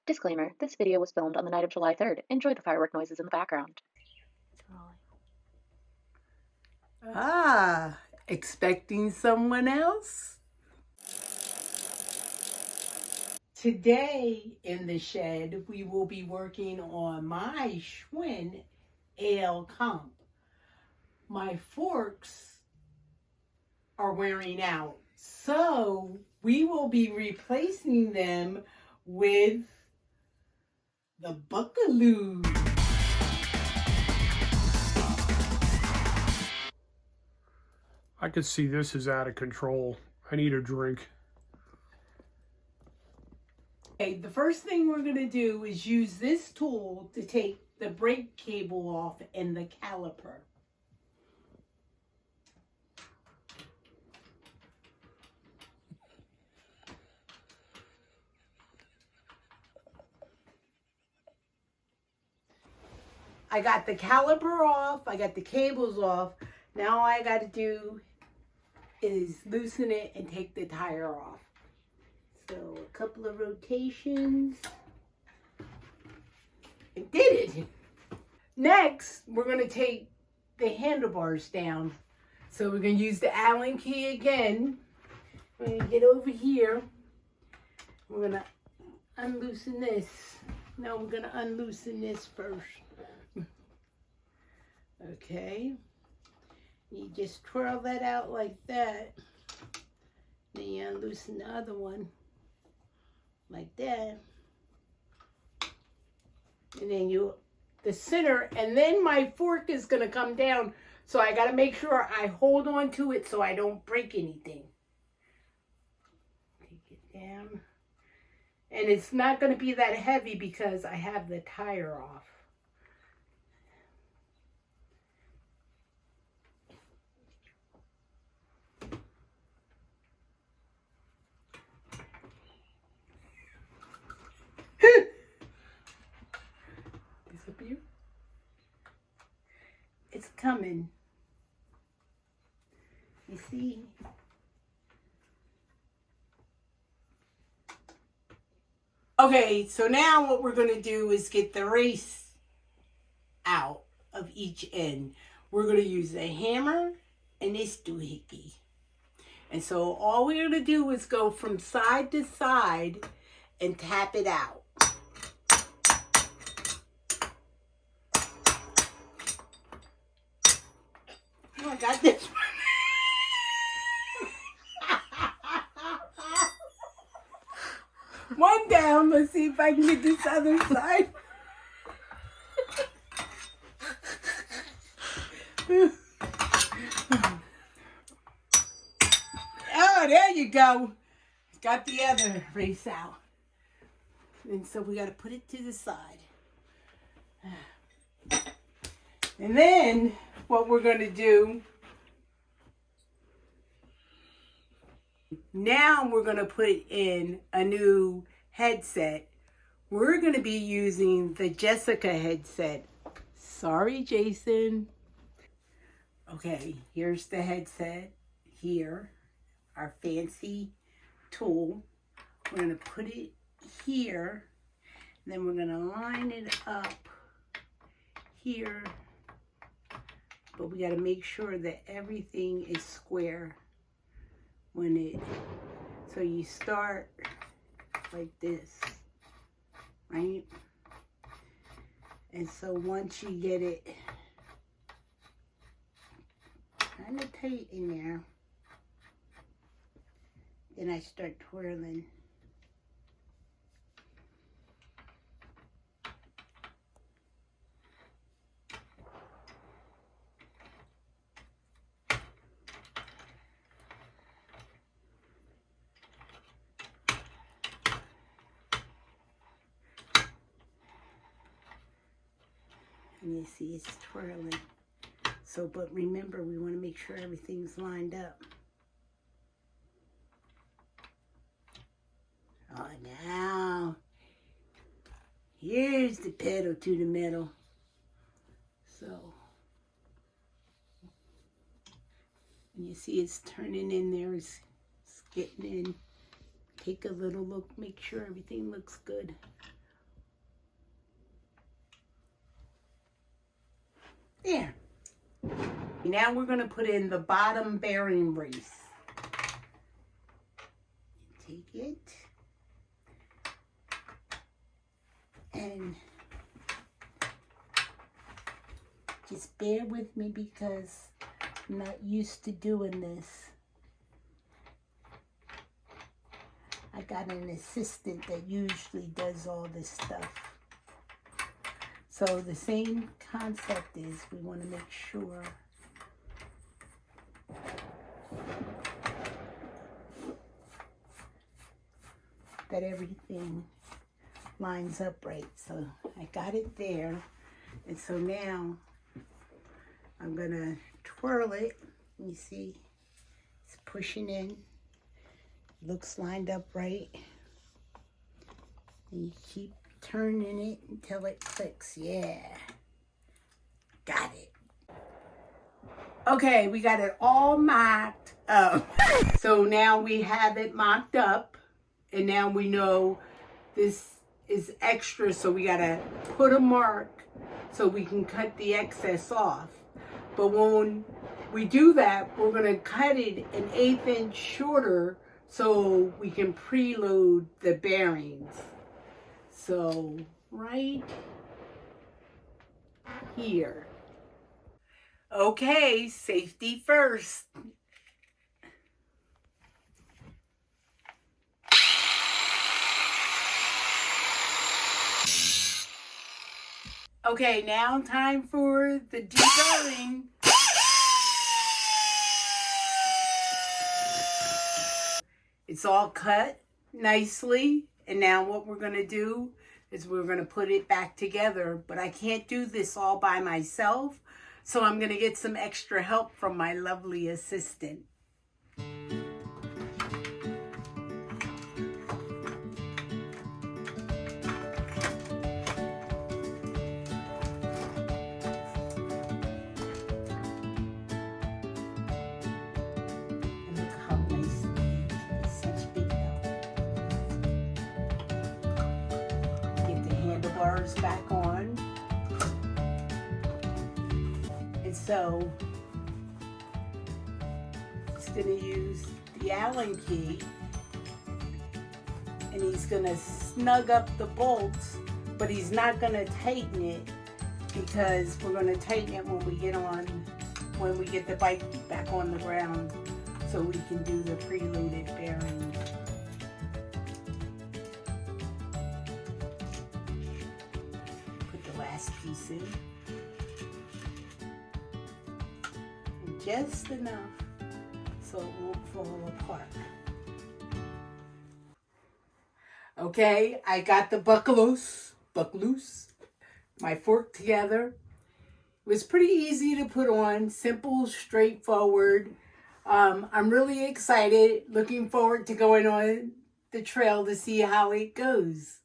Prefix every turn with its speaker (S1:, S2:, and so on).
S1: Disclaimer, this video was filmed on the night of July 3rd. Enjoy the firework noises in the background.
S2: Ah, expecting someone else? Today in the shed, we will be working on my Schwinn Aluminum Comp. My forks are wearing out, so we will be replacing them with the Bucklos.
S3: I could see this is out of control. I need a drink.
S2: Okay, the first thing we're going to do is use this tool to take the brake cable off and the caliper. I got the caliper off, I got the cables off. Now all I got to do is loosen it and take the tire off. So a couple of rotations. I did it. Next, we're going to take the handlebars down. So we're going to use the Allen key again. We're going to get over here. We're going to unloosen this. No, we're going to unloosen this first. Okay. You just twirl that out like that. Then you unloosen the other one like that. And then the center, and then my fork is going to come down. So I got to make sure I hold on to it so I don't break anything. Take it down. And it's not going to be that heavy because I have the tire off. Disappear. It's coming. You see? Okay, so now what we're going to do is get the race out of each end. We're going to use a hammer and this doohickey. And so all we're going to do is go from side to side and tap it out. Oh, I got this one. One down. Let's see if I can get this other side. Oh, there you go. Got the other race out. And so we got to put it to the side. And then what we're going to do, now we're going to put in a new headset. We're going to be using the Jessica headset. Sorry, Jason. Okay, here's the headset here, our fancy tool. We're going to put it here, and then we're going to line it up here. But we got to make sure that everything is square when it, so you start like this, right? And so once you get it kind of tight in there, then I start twirling. And you see it's twirling. So, but remember, we want to make sure everything's lined up. Oh, now, here's the pedal to the metal. So, and you see it's turning in there, it's getting in. Take a little look, make sure everything looks good. There. Now we're going to put in the bottom bearing brace. Take it and just bear with me because I'm not used to doing this. I got an assistant that usually does all this stuff. So the same concept is we want to make sure that everything lines up right. So I got it there. And so now I'm going to twirl it. You see, it's pushing in. Looks lined up right. And you keep turning it until it clicks. Yeah. Got it. Okay, we got it all mocked up. So now we have it mocked up. And now we know this is extra, so we gotta put a mark so we can cut the excess off. But when we do that, we're gonna cut it an 1/8 inch shorter so we can preload the bearings. So right here. Okay, safety first. Okay, now time for the deburring. It's all cut nicely, and now what we're going to do is we're going to put it back together, but I can't do this all by myself, so I'm going to get some extra help from my lovely assistant. Bars back on, and so he's going to use the Allen key, and he's going to snug up the bolts, but he's not going to tighten it because we're going to tighten it when we get the bike back on the ground so we can do the preloaded bearings. Piece in, and just enough so it won't fall apart. Okay, I got the Bucklos, my fork together. It was pretty easy to put on, simple, straightforward. I'm really excited, looking forward to going on the trail to see how it goes.